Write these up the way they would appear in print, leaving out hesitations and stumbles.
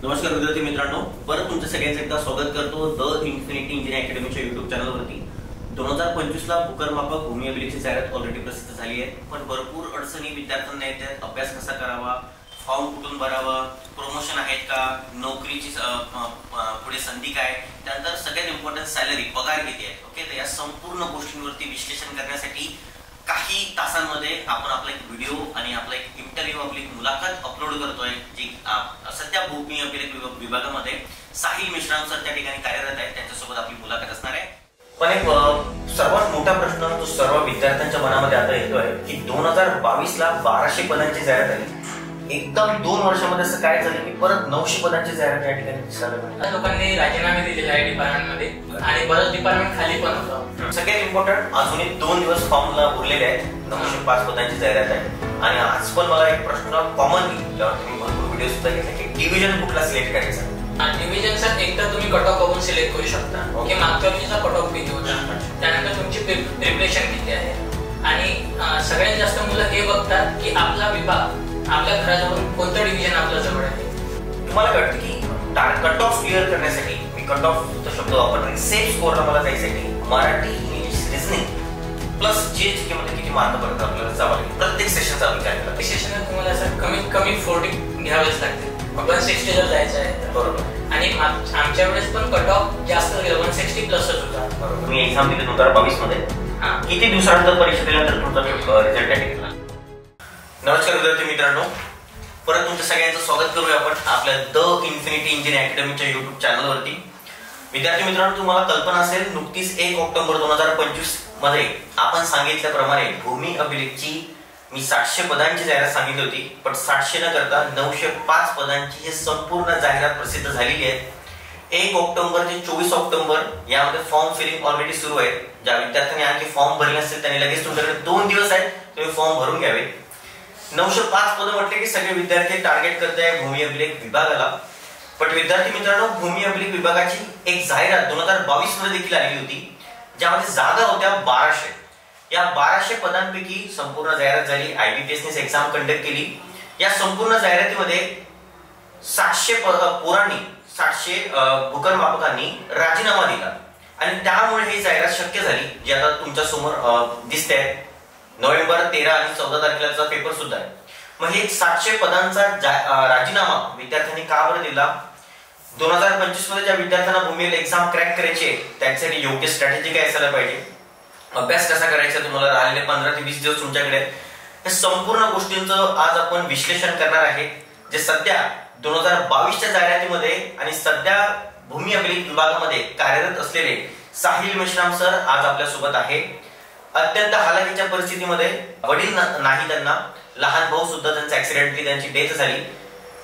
नमस्कार विद्यार्थी मित्रांनो, परत तुमचं सगळ्यांचं एकदा स्वागत करतो द इन्फिनिटी इंजिनिअरिंग अकॅडमीच्या YouTube चॅनलवरती। 2025 ला भूकरमापक भूमी अभिलेखची जाहिरात ऑलरेडी प्रसिद्ध झाली आहे, पण भरपूर अडचणी विद्यार्थ्यांना येतात। अभ्यास कसा करावा, फॉर्म कुठून भरावा, प्रमोशन आहेत का, नोकरीची पुढे संधी काय, त्यानंतर सगळ्यात इम्पॉर्टंट सॅलरी, पगार किती आहे। ओके, तर या संपूर्ण गोष्टींवरती विश्लेषण करण्यासाठी काही तासांमध्ये आपण आपला एक व्हिडिओ आणि आपला एक इंटरव्ह्यू, आपली मुलाखत अपलोड करतोय, जी सध्या भूमी अभिलेख विभागामध्ये साहिल मेश्राम सर त्या ठिकाणी कार्यरत आहेत। त्यांच्यासोबत आपली मुलाखत असणार आहे। पण एक सर्वात मोठा प्रश्न जो सर्व विद्यार्थ्यांच्या मनामध्ये आता येतोय की 2022 ला 1200 पदांची जाहिरात आली, एकदम 2 वर्षांमध्ये असं काय झालं की परत 900 पदांची जाहिरात या ठिकाणी दिसायला लोकांनी राजीनामे दिलेले आहे डिपार्टमेंटमध्ये आणि बरंच डिपार्टमेंट खाली पण होतं। सगळ्यात इम्पॉर्टंट अजूनही 2 दिवस फॉर्मला उरलेले आहेत, 905 पदांची जाहिरात आहे। आणि आज पण मला एक प्रश्न कॉमनली जेव्हा तुम्ही भरपूर व्हिडिओ सुद्धा घेतले की डिव्हिजन कुठला सिलेक्ट करायचा। डिव्हिजनचा एकदा तुम्ही कट ऑफ बघून सिलेक्ट करू शकता की मागच्या वर्षीचा कट ऑफ किती होता, त्यानंतर तुमची प्रिपरेशन किती आहे। आणि सगळ्यात जास्त मुलं हे बघतात की आपला विभाग आपल्या घराजवळ कोणतं डिव्हिजन आपल्या जवळ आहे। तुम्हाला कळतं की कट ऑफ क्लिअर करण्यासाठी मी कट ऑफ शब्द वापरला, सेफ स्कोरला मला जायसाठी मराठी, इंग्लिश, रिझनिंग प्लस जीएचके मध्ये किती मार्क पडतात आपल्याला जावं लागेल। प्रत्येक सेशनचा विचार केला, सेशनला तुम्हाला असं कमीत कमी 40 घ्यावेच लागते। 160 जर जायचं आहे बरोबर। आणि आमच्या वेळेस पण कट ऑफ जास्त 160 प्लसच होता। बरोबर। तुम्ही एक्झाम दिली 2022 मध्ये, किती दिवसानंतर परीक्षा दिल्यानंतर तुमचा रिझल्ट लागला? नमस्कार विद्यार्थी मित्रांनो, परत तुमचं सगळ्यांचं स्वागत करूया आपण आपल्या द इन्फिनिटी इंजिनिअरिंग अकॅडमीच्या YouTube चॅनलवरती। विद्यार्थी मित्रांनो, तुम्हाला कल्पना असेल नुकतीच 1 ऑक्टोबर 2025 मध्ये आपण सांगितल्याप्रमाणे भूमी अभिलेखची मी 700 पदांची जाहिरात सांगितली होती, पण 700 न करता 905 पदांची ही संपूर्ण जाहिरात प्रसिद्ध झालेली आहे। 1 ऑक्टोबर ते 24 ऑक्टोबर यामध्ये फॉर्म फिलिंग ऑलरेडी सुरू आहे। ज्या विद्यार्थ्यांनी आणखी फॉर्म भरले असेल त्यांनी लगेच तुमच्याकडे 2 दिवस आहेत, तुम्ही फॉर्म भरून घ्यावे। 905 पद म्हटले की सगळे विद्यार्थी टार्गेट करत आहे भूमी अभिलेख विभागाला। पण विद्यार्थी मित्रांनो, भूमी अभिलेख विभागाची एक जाहिरात 2022 मध्ये देखील आलेली होती, ज्यामध्ये जागा होत्या 1200। या 1200 पदांपैकी संपूर्ण जाहिरात झाली, IBPS ने एक्झाम कंडक्ट केली। या संपूर्ण जाहिरातीमध्ये 700 पोरांनी 700 भूकरमापकांनी राजीनामा दिला आणि त्यामुळे ही जाहिरात शक्य झाली, जी आता तुमच्या समोर दिसते आहे। नोव्हेंबर 13 आणि 14 तारखेला पेपर सुद्धा आहे। मग हे 700 पदांचा राजीनामा विद्यार्थ्यांनी का बरं दिला? 2025 मध्ये ज्या विद्यार्थ्यांना भूमी एक्झाम क्रॅक करायचे त्यांच्यासाठी योग्य स्ट्रॅटेजी काय असायला पाहिजे, अभ्यास कसा करायचा, तुम्हाला राहिलेले 15 ते 20 दिवस तुमच्याकडे हे संपूर्ण गोष्टींचं आज आपण विश्लेषण करणार आहे, जे सध्या 2022 च्या जाहिरातीमध्ये आणि सध्या भूमी अभिलेख विभागामध्ये कार्यरत असलेले साहिल मेश्राम सर आज आपल्या सोबत आहे। अत्यंत हालाकीच्या परिस्थितीमध्ये, वडील नाही त्यांना, लहान भाऊ सुद्धा त्यांचा ऍक्सिडेंटली त्यांची डेथ झाली,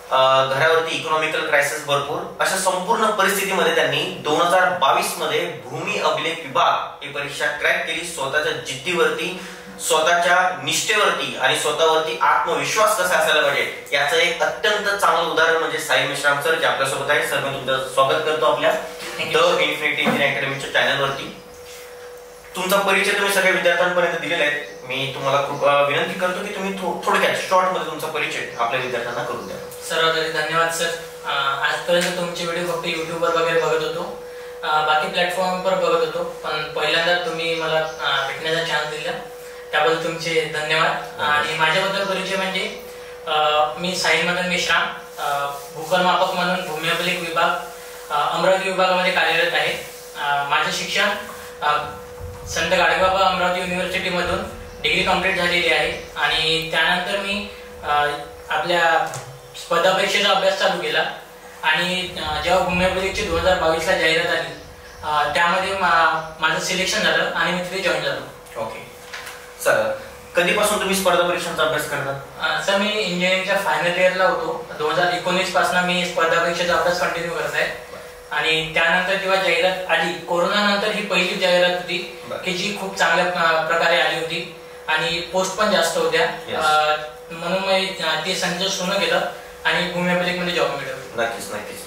घरावरती इकॉनॉमिकल क्रायसिस भरपूर, अशा संपूर्ण परिस्थितीमध्ये त्यांनी 2022 मध्ये भूमी अभिलेख विभाग ही परीक्षा क्रॅक केली। स्वतःच्या जिद्दीवरती, स्वतःच्या निष्ठेवरती आणि स्वतःवरती आत्मविश्वास कसा असायला पाहिजे याचं एक अत्यंत चांगलं उदाहरण म्हणजे साहिल मेश्राम सर, जे आपल्या सोबत आहे। सर, मी तुमचं स्वागत करतो आपल्या द इन्फिनिटी इंजिनिअरिंग अकॅडमीच्या चॅनलवरती। तुमचा परिचय तुम्ही सगळ्या विद्यार्थ्यांपर्यंत दिलेला आहे। मी तुम्हाला खूप विनंती करतो की तुम्ही थोडक्यात शॉर्ट मध्ये तुमचा परिचय आपल्या विद्यार्थ्यांना करून द्या। सर्वात धन्यवाद सर। आजपर्यंत तुमचे व्हिडिओ फक्त युट्यूबवर वगैरे बघत होतो, बाकी प्लॅटफॉर्मवर बघत होतो, पण पहिल्यांदा तुम्ही मला भेटण्याचा चान्स दिला त्याबद्दल तुमचे धन्यवाद। आणि माझ्याबद्दल परिचय म्हणजे मी साहिल मदन मेश्राम, भूकरमापक म्हणून भूमी अभिलेख विभाग अमरावती विभागामध्ये कार्यरत आहे। माझे शिक्षण संत गाडगेबाबा अमरावती युनिव्हर्सिटी मधून डिग्री कंप्लीट झालेली आहे आणि त्यानंतर मी आपल्या स्पर्धा परीक्षेचा अभ्यास चालू केला आणि जेव्हा भूमी अभिलेखची 2022 ला जाहिरात आली त्यामध्ये माझं सिलेक्शन झालं आणि मी तिथे जॉईन झालो। ओके सर, कधीपासून तुम्ही स्पर्धा परीक्षांचा अभ्यास करता? सर, मी इंजिनिअरिंगच्या फायनल इयरला होतो। 2019 पासून मी स्पर्धा परीक्षेचा अभ्यास कंटिन्यू करत आहे आणि त्यानंतर जेव्हा जाहिरात आली, कोरोना नंतर ही पहिली जाहिरात होती की जी खूप चांगल्या प्रकारे आली होती आणि पोस्ट पण जास्त होत्या, म्हणून मी ते संजय सोनं केलं आणि भूमी अभिलेख मध्ये जॉब मिळवला। नक्कीच नक्कीच।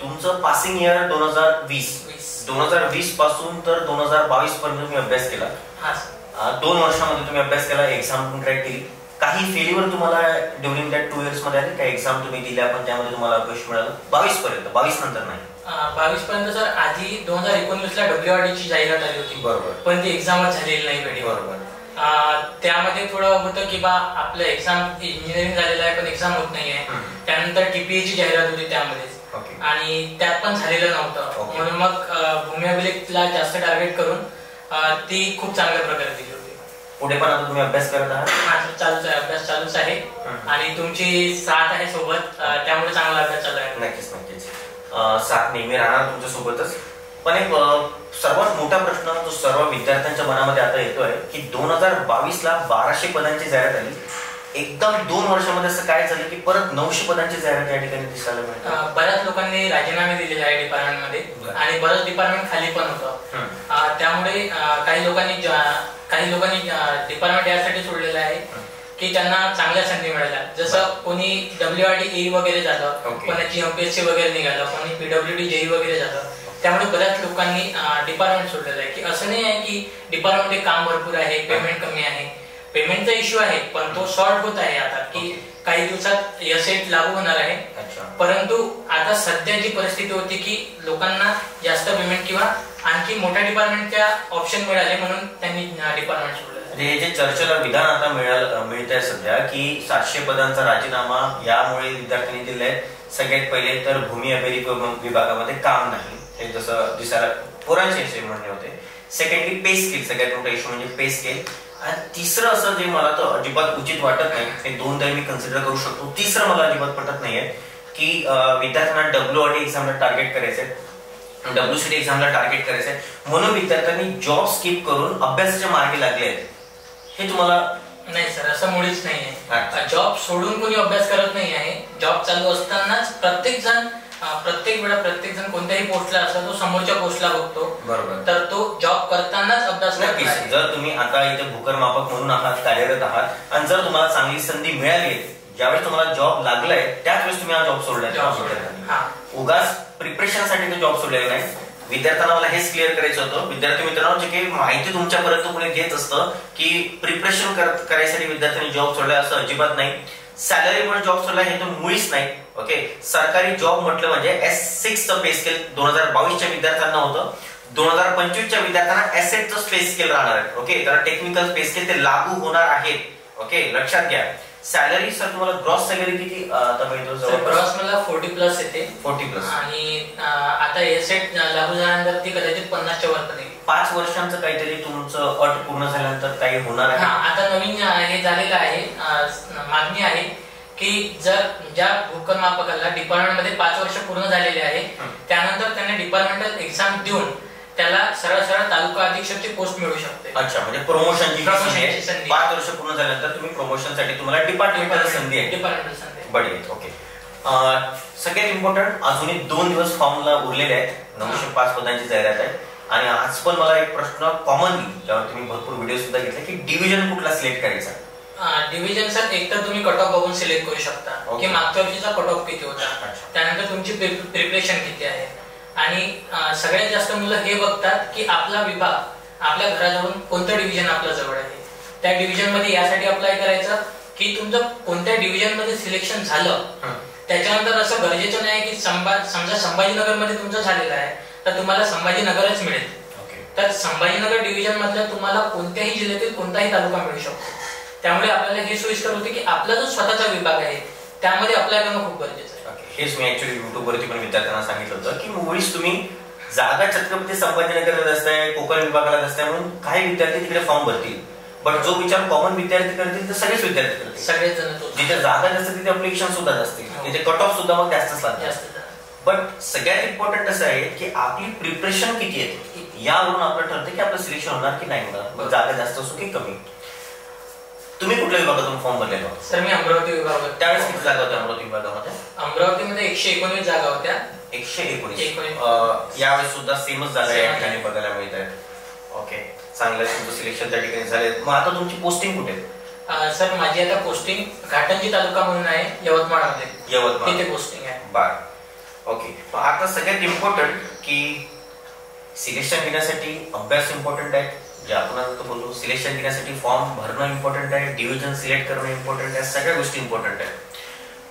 तुमचं पासिंग इयर 2020 पासून तर 2022 पर्यंत तुम्ही अभ्यास केला। 2 वर्षांमध्ये तुम्ही अभ्यास केला, एक्झाम पण क्रॅक केली। काही फेल्युअर तुम्हाला ड्युरिंग दॅट 2 इयर्स मध्ये आले? काही एक्झाम तुम्ही दिल्या पण त्यामध्ये तुम्हाला अपयश मिळालं? 22 पर्यंत, 22 नंतर नाही. 22 पर्यंत सर आधी 2019 ला WRD ची जाहिरात आली होती. बरोबर. पण ती एक्झामच झालेली नाही वेळेवर. बरोबर. त्यामध्ये थोडं होतं की बा आपलं एक्झाम इंजिनिअरिंग झालेलं आहे पण एक्झाम होत नाहीये. त्यानंतर TPA ची जाहिरात होती त्यामध्येच आणि त्यात पण झालेलं नव्हतं. म्हणून मग भूमी अभिलेखला जास्त टार्गेट करून ती खूप चांगल्या प्रकारे दिली होती. पुढे पण आता तुम्ही अभ्यास करत आहात? हा चालूच आहे, अभ्यास चालूच आहे आणि तुमची साथ आहे सोबत, त्यामुळे चांगला अभ्यास चालू आहे. नक्कीच नक्कीच साथ नेहमी राहणार तुमच्या सोबतच. पण एक सर्वात मोठा प्रश्न जो सर्व विद्यार्थ्यांच्या मनामध्ये आता येतोय की 2022 ला 1200 पदांची जाहिरात आली. एकदम 2 वर्षामध्ये असं काय झालं की परत 900 पदांची जाहिरात या ठिकाणी दिसायला मिळते? बऱ्याच लोकांनी राजीनामे दिलेले आहे डिपार्टमेंटमध्ये आणि बरंच डिपार्टमेंट खाली पण होतं. त्यामुळे काही लोकांनी डिपार्टमेंट यासाठी सोडलेलं आहे की त्यांना चांगल्या संधी मिळाल्या. जसं कोणी WRD AE वगैरे झालं, कोणाची MPSC वगैरे निघालं, कोणी PWD JEE वगैरे झालं. त्यामुळे बऱ्याच लोकांनी डिपार्टमेंट सोडलेलं आहे. की असं नाही आहे की डिपार्टमेंटमध्ये काम भरपूर आहे, पेमेंट कमी आहे. पेमेंटचा इश्यू आहे पण तो सॉल्व्ह होत आहे आता की काही दिवसात SET लागू होणार आहे. परंतु आता सध्या जी परिस्थिती होती की लोकांना जास्त पेमेंट किंवा आणखी मोठ्या डिपार्टमेंटच्या ऑप्शन मिळाले म्हणून त्यांनी डिपार्टमेंट सोडलं. हे जे चर्चेला विधान आता मिळत आहे सध्या की 700 पदांचा राजीनामा यामुळे विद्यार्थ्यांनी दिलाय. सगळ्यात पहिले तर भूमी अभिलेख विभागामध्ये काम नाही, हे जसं दिसायला पोरांचे असे म्हणणे होते. सेकंडली पे स्किल, सगळ्यात मोठा इश्यू म्हणजे पे स्किल. आणि तिसरं असं जे मला तर अजिबात उचित वाटत नाही, हे 2 तरी मी कन्सिडर करू शकतो. तिसरं मला अजिबात पटत नाहीये की विद्यार्थ्यांना WRD एक्झामला टार्गेट करायचंय, WCT एक्झामला टार्गेट करायचंय म्हणून विद्यार्थ्यांनी जॉब स्किप करून अभ्यासाच्या मार्गे लागले आहेत. हे तुम्हाला? नाही सर, असं मुळीच नाहीये. जॉब सोडून कोणी अभ्यास करत नाही आहे. जॉब चालू असतानाच प्रत्येक जण कोणत्याही पोस्टला असला तो समोरच्या पोस्टला बघतो. बरोबर. तर तो जॉब करतानाच अभ्यास करतो. जर तुम्ही आता इथे भूकरमापक म्हणून आहात, कार्यरत आहात आणि जर तुम्हाला चांगली संधी मिळाली, ज्यावेळेस तुम्हाला जॉब लागलाय त्याच वेळेस तुम्ही हा जॉब सोडलाय. उगाच प्रिपरेशनसाठी तो जॉब सोडलेला नाही. विद्यार्थ्यांना मला हेच क्लिअर करायचं होतं. विद्यार्थी मित्रांनो, जे काही माहिती तुमच्यापर्यंत कोणी घेत असतं की प्रिपरेशन करायसाठी विद्यार्थ्यांनी जॉब सोडलाय, असं अजिबात नाही. सॅलरीमुळे जॉब सोडला हे तर मुळीच नाही. ओके, सरकारी जॉब म्हटलं म्हणजे S6 चं पे स्केल 2022च्या विद्यार्थ्यांना होतं. 2025च्या विद्यार्थ्यांना SET पे स्केल राहणार आहे. ओके, तर टेक्निकल पे स्केल ते लागू होणार आहेत. ओके, लक्षात घ्या. सॅलरी सर तुम्हाला ग्रॉस सॅलरी किती आता मिळतो? ग्रॉस मला 40+ येते. 40+ आणि आता SET लागू झाल्यानंतर ती कदाचित 50च्या वर पण. 5 वर्षांचं काहीतरी तुमचं अट पूर्ण झाल्यानंतर काही होणार आहे? आता नवीन हे झालेलं आहे, मागणी आहे की जर ज्या भूकरमापकाला डिपार्टमेंटमध्ये 5 वर्ष पूर्ण झालेले आहे त्यानंतर त्यांनी डिपार्टमेंटल एक्झाम देऊन त्याला सरळ तालुका अधीक्षकची पोस्ट मिळू शकते. अच्छा, म्हणजे प्रमोशनची संधी. 5 वर्ष पूर्ण झाल्यानंतर तुम्ही प्रमोशनसाठी तुम्हाला डिपार्टमेंटल संधी आहे. डिपार्टमेंटल संधी. बढिया. ओके, सगळ्यात इम्पॉर्टंट अजूनही 2 दिवस फॉर्मला उरलेले आहेत. 905 पदांची जाहिरात आहे. आणि आज पण मला एक प्रश्न कॉमनली, ज्यावर तुम्ही भरपूर व्हिडिओ सुद्धा घेतले, की डिव्हिजन कुठला सिलेक्ट करायचा? डिव्हिजन सर एक तर तुम्ही कट ऑफ बघून सिलेक्ट करू शकता की मागच्या वर्षीचा कट ऑफ किती होता, त्यानंतर तुमची प्रिपरेशन किती आहे. आणि सगळ्यात जास्त मुलं हे बघतात की आपला विभाग आपल्या घराजवळून कोणतं डिव्हिजन आपल्या जवळ आहे. त्या डिव्हिजन मध्ये यासाठी अप्लाय करायचं की तुमचं कोणत्या डिव्हिजन मध्ये सिलेक्शन झालं त्याच्यानंतर असं गरजेचं नाही की समजा संभाजीनगर मध्ये तुमचं झालेलं आहे तर तुम्हाला संभाजीनगरच मिळेल. तर संभाजीनगर डिव्हिजन मधल्या तुम्हाला कोणत्याही जिल्ह्यातील कोणताही तालुका मिळू शकतो. त्यामुळे आपल्याला हे सोयीस्कर होते की आपला जो स्वतःचा विभाग आहे त्यामध्ये अप्लाय करणं खूप गरजेचं आहे. हेच मी ऍक्च्युअली युट्यूबवरती पण विद्यार्थ्यांना सांगितलं होतं की मुळीच तुम्ही जागा छत्रपती संभाजीनगरला असताय, कोकण विभागाला असताय म्हणून काही विद्यार्थी तिकडे फॉर्म भरतील. बट जो विचार कॉमन विद्यार्थी करतील तर सगळेच विद्यार्थी करतील. सगळेच जण जिथे जागा जास्त तिथे अप्लिकेशन सुद्धा असतील, तिथे कट ऑफ सुद्धा मग जास्तच लागतात. बट सगळ्यात इम्पॉर्टंट असं आहे की आपली प्रिपरेशन किती आहे यावरून आपलं ठरतं की आपलं सिलेक्शन होणार की नाही होणार, जागा जास्त असो की कमी. तुम्ही कुठल्या विभागातून फॉर्म भरलेला? सर मी अमरावती विभागात. त्यावेळेस किती जागा होत्या अमरावती विभागामध्ये? अमरावतीमध्ये 119 जागा होत्या. 119. यावेळेस सुद्धा सेमच जागा या ठिकाणी बघायला मिळत आहेत. ओके, चांगलं तुमचं सिलेक्शन त्या ठिकाणी झाले. मग आता तुमची पोस्टिंग कुठे? सर माझी आता पोस्टिंग घाटंजी तालुका म्हणून आहे यवतमाळमध्ये. यवतमाळ तिथे पोस्टिंग आहे. बर. ओके, आता सगळ्यात इम्पॉर्टंट की सिलेक्शन घेण्यासाठी अभ्यास इम्पॉर्टंट आहे, जे आपण आता बोललो सिलेक्शन घेण्यासाठी फॉर्म भरणं इम्पॉर्टंट आहे, डिव्हिजन सिलेक्ट करणं इम्पॉर्टंट आहे, सगळ्या गोष्टी इम्पॉर्टंट आहे.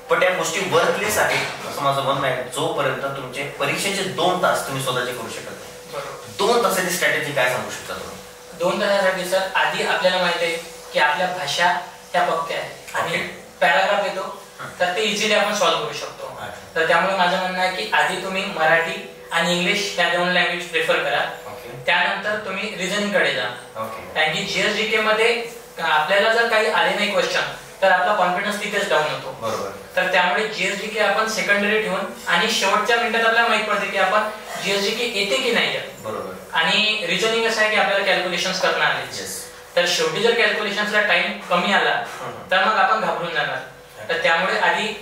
पण त्या गोष्टी वर्थलेस आहेत असं माझं म्हणणं आहे जोपर्यंत तुमचे परीक्षेचे 2 तास तुम्ही स्वतःचे करू शकत नाही. 2 तासाची स्ट्रॅटेजी काय सांगू शकता तुम्ही? 2 तासासाठी सर आधी आपल्याला माहिती आहे की आपल्या भाषा त्या पक्क्या आहेत आणि पॅराग्राफ येतो तर ते इझिली आपण सॉल्व्ह करू शकतो. तर त्यामुळे माझं म्हणणं आहे की आधी तुम्ही मराठी आणि इंग्लिश या 2 लँग्वेज प्रेफर करा. त्यानंतर तुम्ही रिझनिंग कडे जा. कारण की जीएसडीके मध्ये आपल्याला जर काही आले नाही क्वेश्चन तर आपला कॉन्फिडन्स तिथेच डाऊन होतो. बरोबर. तर त्यामुळे जीएसडीके आपण सेकंडरी ठेवून आणि शेवटच्या मिनिटात आपल्याला माहित पडते की आपण जीएसडीके येते की नाही. बरोबर. आणि रिझनिंग असं आहे की आपल्याला कॅल्क्युलेशन्स करणार आहे. तर शेवटी जर कॅल्क्युलेशन्सला टाइम कमी आला तर मग आपण घाबरून जाणार. तर त्यामुळे आधी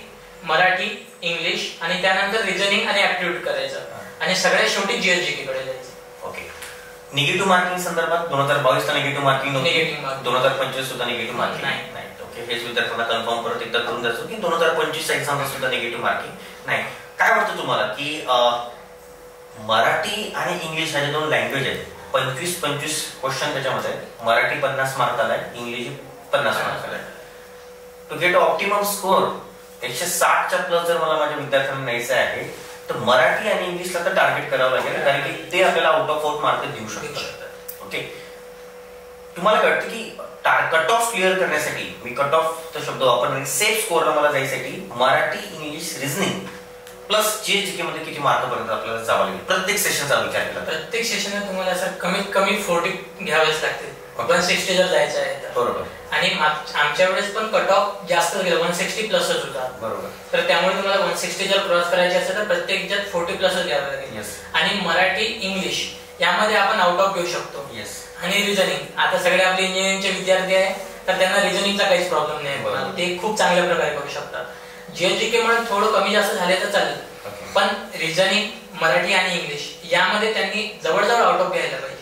मराठी, इंग्लिश आणि त्यानंतर रिझनिंग आणि ऍप्टिट्यूड करायचं आणि सगळ्यात शेवटी जीएसडीके कडे जायचं. ओके. निगेटिव्ह मार्किंग संदर्भात 2022 ला निगेटिव्ह मार्किंग नव्हती, 2025 सुद्धा निगेटिव्ह मार्किंग नाही. ओके, हेच विद्यार्थ्यांना कन्फर्म परत एकदा करून द्यायचं की 2025 एक्झामला सुद्धा निगेटिव्ह मार्किंग नाही. काय वाटतं तुम्हाला की मराठी आणि इंग्लिश ह्या 2 लँग्वेज आहेत, 25 क्वेश्चन त्याच्यामध्ये, मराठी 50 मार्काला आहे, इंग्लिश 50 मार्काला आहे. टू गेट ऑप्टिमम स्कोर 160च्या प्लस जर मला माझ्या विद्यार्थ्यांना न्यायचं आहे तर मराठी आणि इंग्लिशला तर टार्गेट करावं लागेल कारण की ते आपल्याला आउट ऑफ 4 मार्क देऊ शकतात. ओके, तुम्हाला कळतं की कट ऑफ क्लिअर करण्यासाठी मी कट ऑफचा शब्द वापरणार, सेफ स्कोअरला मला जायसाठी मराठी, इंग्लिश, रिझनिंग प्लस जीएसडीके मध्ये किती मार्क पर्यंत आपल्याला जावं लागेल प्रत्येक सेशनचा विचार केला. प्रत्येक सेशनला तुम्हाला असं कमीत कमी 40 घ्यावेच लागतील. 160 जर जायचं आहे तर. बरोबर. आणि आमच्या वेळेस पण कट ऑफ जास्त गेला, 160 प्लसच होता. बरोबर. तर त्यामुळे तुम्हाला 160 जर क्रॉस करायचे असेल तर प्रत्येक ह्याच्यात 40 प्लसच घ्यावे लागेल. आणि मराठी, इंग्लिश यामध्ये आपण आउट ऑफ घेऊ शकतो. आणि रिझनिंग आता सगळे आपले इंजिनिअरिंगचे विद्यार्थी आहे तर त्यांना रिझनिंगचा काहीच प्रॉब्लेम नाही, ते खूप चांगल्या प्रकारे करू शकतात. जीएसडीके मुळे थोडं कमी जास्त झाले तर चालेल, पण रिझनिंग, मराठी आणि इंग्लिश यामध्ये त्यांनी जवळजवळ आउट ऑफ घ्यायला पाहिजे.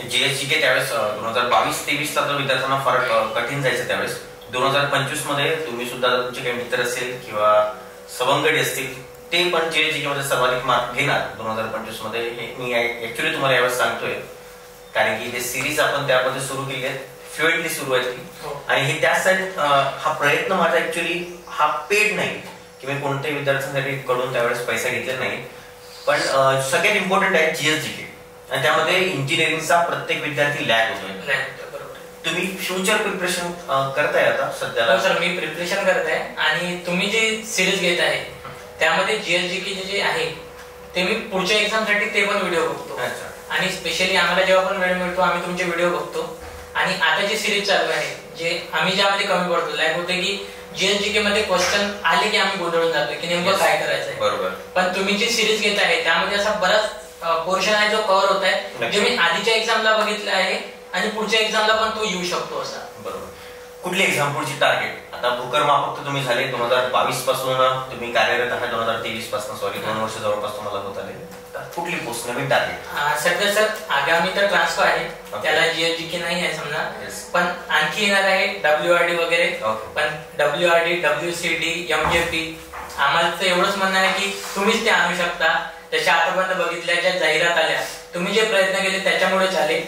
जीएसडीके त्यावेळेस 2022-23 ला विद्यार्थ्यांना फार कठीण जायचं. त्यावेळेस 2025 मध्ये तुम्ही सुद्धा तुमचे काही मित्र असेल किंवा सवंगडी असतील ते पण जीएसडीके मध्ये सर्वाधिक मार्क घेणार 2025 मध्ये. हे मी ऍक्च्युअली तुम्हाला यावेळेस सांगतोय कारण की ते सिरीज आपण त्यामध्ये सुरू केली आहे, फ्लुएंटली सुरू आहे ती. आणि हे त्यासाठी हा प्रयत्न माझा ऍक्च्युअली हा पेड नाही की मी कोणत्याही विद्यार्थ्यांसाठी कडून त्यावेळेस पैसा घेतला नाही, पण सगळ्यात इम्पॉर्टंट आहे जीएसडीके आणि त्यामध्ये इंजिनिअरिंगचा प्रत्येक विद्यार्थी लॅग होतोय. तुम्ही फ्युचर प्रिपरेशन करताय आता सध्याला? सर मी प्रिपरेशन करताय आणि तुम्ही जे सिरीज घेत आहे त्यामध्ये जीएसडीके जे आहे ते मी पुढच्या एक्झाम साठी ते पण व्हिडिओ बघतो. आणि स्पेशली आम्हाला जेव्हा पण वेळ मिळतो आम्ही तुमचे व्हिडिओ बघतो. आणि आता जी सिरीज चालू आहे जे आम्ही ज्यामध्ये कमी पडतो, लाईक होते की जीएसडीके मध्ये क्वेश्चन आले की आम्ही गोंधळून जातो की नेमकं काय करायचंय. बरोबर. पण तुम्ही जी सिरीज घेत आहे त्यामध्ये असा बराच पोर्शन आहे जो कव्हर होत आहे जे मी आधीच्या एक्झामला बघितलं आहे आणि पुढच्या एक्झामला पण तो येऊ शकतो असा. बरोबर. कुठली एक्झाम पुढची टार्गेट? आता भूकरमापक तुम्ही झाले 2022 पासून तुम्ही कार्यरत आहात, 2023 पासून 2 वर्ष जवळपास तुम्हाला होत आले. कुठली पोस्ट नवीन टार्गेट? सध्या सर आगामी तर ट्रान्सफर आहे, त्याला जीएसडीके नाही आहे समजा, पण आणखी येणार आहे WRD वगैरे. पण WRD, WCD, MJP आम्हाला तर एवढंच म्हणणं आहे की तुम्हीच ते आणू शकता. त्याच्या आतापर्यंत बघितल्या ज्या जाहिरात आल्या तुम्ही जे प्रयत्न केले त्याच्यामुळेच आले.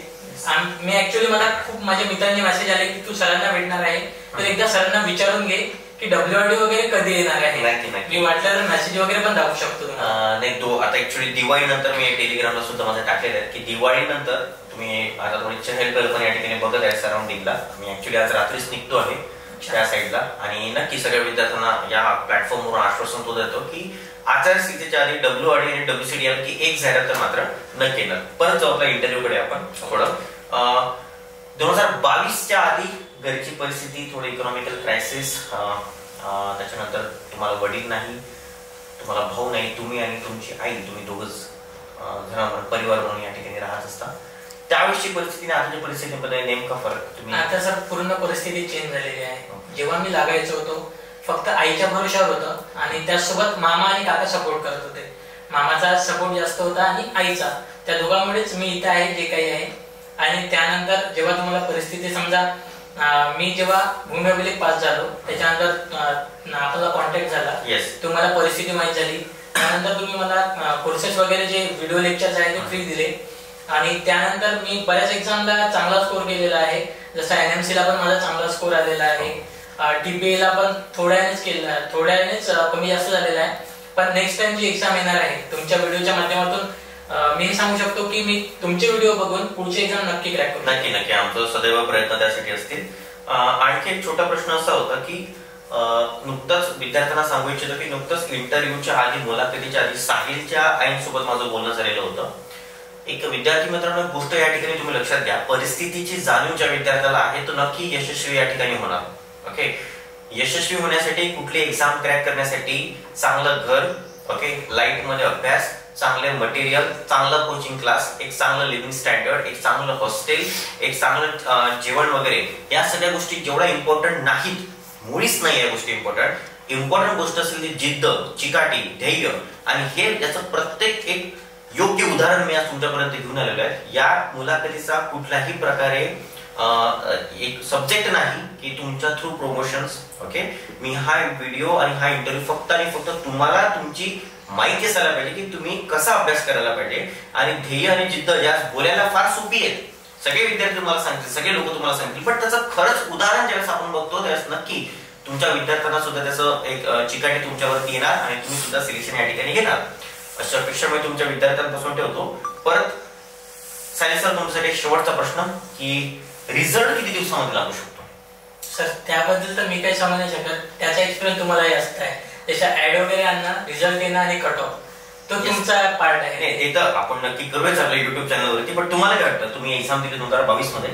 मी ऍक्च्युअली मला खूप माझ्या मित्रांनी मेसेज आले की तू सरांना भेटणार आहे तर एकदा सरांना विचारून घे की WRD वगैरे कधी येणार आहे. मी वाटलं मेसेज वगैरे पण दाखवू शकतो. नाही तो आता ऍक्च्युअली दिवाळी नंतर मी टेलिग्रामला सुद्धा माझं टाकलेलं आहे की दिवाळी नंतर तुम्ही आता थोडी चहल कल्पना या ठिकाणी बघत आहे सराउंडिंगला. मी ऍक्च्युअली आज रात्रीच निघतो आहे त्या साईडला आणि नक्की सगळ्या विद्यार्थ्यांना या प्लॅटफॉर्मवरून आश्वासन तो देतो की आचारसंहितेच्या आधी WRD आणि WCD यापैकी एक जाहिरात तर मात्र नक्की येणार. परत जाऊ आपल्या इंटरव्ह्यूकडे आपण थोडं. 2022च्या आधी घरची परिस्थिती थोडी इकॉनॉमिकल क्रायसिस, त्याच्यानंतर तुम्हाला वडील नाही, तुम्हाला भाऊ नाही, तुम्ही आणि तुमची आई, तुम्ही दोघंच परिवार म्हणून या ठिकाणी राहत असता. त्यावेळेसची परिस्थिती आणि आताच्या परिस्थितीमध्ये नेमका फरक तुम्ही? आता सर पूर्ण परिस्थिती चेंज झालेली आहे. जेव्हा मी लागायचो होतो फक्त आईच्या भरोशावर होतं आणि त्यासोबत मामा आणि काका सपोर्ट करत होते. मामाचा सपोर्ट जास्त होता आणि आईचा, त्या दोघांमुळेच मी इथे आहे जे काही आहे. आणि त्यानंतर जेव्हा तुम्हाला परिस्थिती समजा मी जेव्हा भूमी अभिलेख पास झालो त्याच्यानंतर आपला कॉन्टॅक्ट झाला, तुम्हाला परिस्थिती माहीत झाली, त्यानंतर तुम्ही मला कोर्सेस वगैरे जे व्हिडिओ लेक्चर्स आहेत ते फ्री दिले आणि त्यानंतर मी बऱ्याच एक्झामला चांगला स्कोर केलेला आहे. जसं NMC ला पण माझा चांगला स्कोर आलेला आहे. TPA ला पण थोड्यानेच कमी जास्त झालेला आहे. पण नेक्स्ट टाइम जी एक्झाम येणार आहे तुमच्या व्हिडिओच्या माध्यमातून मी सांगू शकतो की मी तुमचे व्हिडिओ बघून पुढची एक्झाम नक्की क्रॅक करू. नक्की आमचा सदैव प्रयत्न त्यासाठी असतील. आणखी एक छोटा प्रश्न असा होता की नुकतंच विद्यार्थ्यांना सांगू इच्छितो की नुकतंच इंटरव्ह्यूच्या आधी मुलाखतीच्या आधी साहिलच्या आईंसोबत माझं बोलणं झालेलं होतं. एक विद्यार्थी मित्रांनो, गोष्ट या ठिकाणी तुम्ही लक्षात घ्या, परिस्थितीची जाणीव ज्या विद्यार्थ्याला आहे तो नक्की यशस्वी या ठिकाणी होणार. ओके, यशस्वी होण्यासाठी कुठली एक्झाम क्रॅक करण्यासाठी चांगलं घर, ओके, लाईट मध्ये अभ्यास, चांगले मटेरियल, चांगला कोचिंग क्लास, एक चांगलं लिव्हिंग स्टँडर्ड, एक चांगलं हॉस्टेल, एक चांगलं जेवण वगैरे, या सगळ्या गोष्टी जेवढ्या इम्पॉर्टंट नाहीत, मुळीच नाही या गोष्टी इम्पॉर्टंट गोष्ट असेल ती जिद्द, चिकाटी, ध्येय. आणि हे याचं प्रत्येक एक योग्य उदाहरण मी आज तुमच्यापर्यंत घेऊन आलेलो आहे. या मुलाखतीचा कुठल्याही प्रकारे एक सब्जेक्ट नाही की तुमच्या थ्रू प्रमोशन्स. ओके, मी हा व्हिडिओ आणि हा इंटरव्ह्यू फक्त आणि फक्त तुम्हाला तुमची माहिती असायला पाहिजे की तुम्ही कसा अभ्यास करायला पाहिजे. आणि ध्येय आणि जिद्द ज्या बोलायला फार सोपी आहेत, सगळे विद्यार्थी तुम्हाला सांगतील, सगळे लोक तुम्हाला सांगतील, पण त्याचं खरंच उदाहरण ज्यावेळेस आपण बघतो त्यावेळेस नक्की तुमच्या विद्यार्थ्यांना सुद्धा त्याचं एक चिकाटी तुमच्यावरती येणार आणि तुम्ही सुद्धा सिलेक्शन या ठिकाणी घेणार अशा अपेक्षा मी तुमच्या विद्यार्थ्यांपासून ठेवतो. परत साहिल सर, तुमच्यासाठी शेवटचा प्रश्न की रिझल्ट किती दिवसामध्ये लागू शकतो? सर त्याबद्दल तर मी काही सांगू नाही शकत, त्याचा एक्सपिरियन्स तुम्हाला जास्त आहे. त्याच्या ऍड वगैरे आणणं, रिझल्ट येणं आणि कट ऑफ तो तुमचा पार्ट आहे. ते तर आपण नक्की करूयाच आपल्या युट्यूब चॅनलवरती. पण तुम्हाला काय वाटतं, तुम्ही एक्झाम दिली 2022 मध्ये,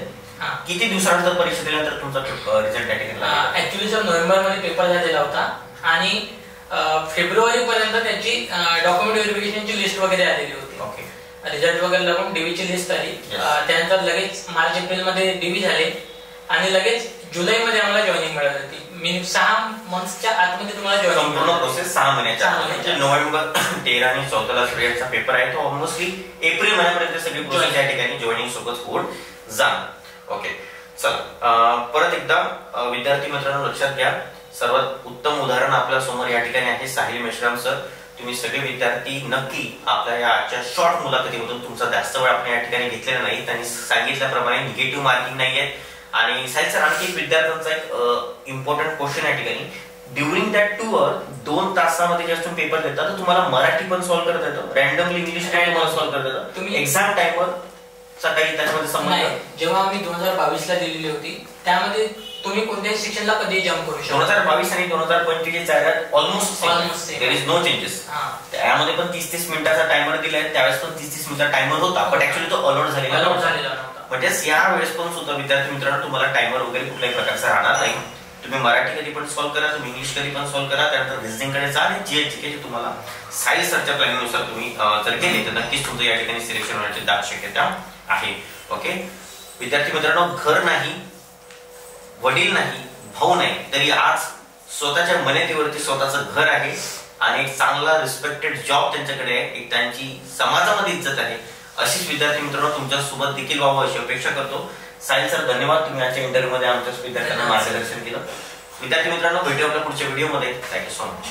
किती दिवसानंतर परीक्षा दिल्यानंतर तुमचा रिझल्ट या ठिकाणी लागला? ऍक्च्युली सर नोव्हेंबर मध्ये पेपर झालेला होता आणि फेब्रुवारी पर्यंत त्याची डॉक्युमेंट व्हेरिफिकेशनची लिस्ट वगैरे आलेली होती. ओके, रिझल्ट वगैरे लागून डीवीची लिस्ट आली. त्यानंतर लगेच मार्च एप्रिल मध्ये डीवी झाले आणि लगेच जुलै मध्ये आम्हाला जॉईनिंग मिळाली होती. मी 6 मंथच्या आतमध्ये तुम्हाला जॉईनिंग, संपूर्ण प्रोसेस 6 महिन्याच्या. नोव्हेंबर 13 आणि 14 सूर्याचा पेपर आहे, तो ऑलमोस्टली एप्रिल महिन्यापर्यंत सगळी प्रोसेस या ठिकाणी जॉईनिंग सोबत होत जाणार. ओके, चला परत एकदा विद्यार्थी मित्रांनो लक्षात घ्या, सर्वात उत्तम उदाहरण आपल्या समोर या ठिकाणी आहे साहिल मेश्राम सर. तुम्ही सगळे विद्यार्थी नक्की आपल्या या आजच्या शॉर्ट मुलाखतीमधून तुमचा जास्त वेळ आपण या ठिकाणी घेतलेला नाही. त्यांनी सांगितल्याप्रमाणे निगेटिव्ह मार्किंग नाही आहे. आणि साहिल सर, आणखी विद्यार्थ्यांचा एक इम्पॉर्टंट क्वेश्चन या ठिकाणी, ड्युरिंग दॅट 2 तासामध्ये जेव्हा तुम्ही पेपर देता तर तुम्हाला मराठी पण सॉल्व्ह करता येतं, रॅन्डमली इंग्लिश तुम्हाला सॉल्व्ह करता येतं, तुम्ही एक्झाम टाइमवर काही त्याच्यामध्ये संबंध? जेव्हा आम्ही 2022 ला दिलेली होती त्यामध्ये तुम्ही कोणत्याही सेक्शनला कधी जम्प करू शकता. 2022 आणि 2025 almost there is no changes. त्यामध्ये पण 30-30 मिनिटाचा टायमर दिलाय, त्यावेळेस पण 30-30 मिनिटाचा टायमर होता, पण ऍक्च्युअली तो अलॉट झालेला नव्हता. म्हणजे या वेळेस पण सुद्धा विद्यार्थी मित्रांनो तुम्हाला टायमर वगैरे कुठल्याही प्रकारचा राहणार नाही. तुम्ही मराठी कधी पण सॉल्व्ह करा, तुम्ही इंग्लिश कधी पण सॉल्व्ह करा, त्यानंतर रिझनिंग कडे जा आणि जीएचके तुम्हाला साहिल सरच्या प्लॅनिंगनुसार तुम्ही जर गेले तर नक्कीच तुमचं या ठिकाणी सिलेक्शन होण्याची दाट शक्यता आहे. ओके, विद्यार्थी मित्रांनो, घर नाही, वडील नाही, भाऊ नाही, तरी आज स्वतःच्या मनेतीवरती स्वतःचं घर आहे आणि एक चांगला रिस्पेक्टेड जॉब त्यांच्याकडे आहे, एक त्यांची समाजामध्ये इज्जत आहे. अशीच विद्यार्थी मित्रांनो तुमच्या सोबत देखील व्हावं अशी अपेक्षा करतो. साहिल सर, धन्यवाद, तुम्ही आजच्या इंटरव्ह्यू मध्ये आमच्या विद्यार्थ्यांना मार्गदर्शन केलं. विद्यार्थी मित्रांनो, भेटूया आपल्या पुढच्या व्हिडिओमध्ये. Thank you so much.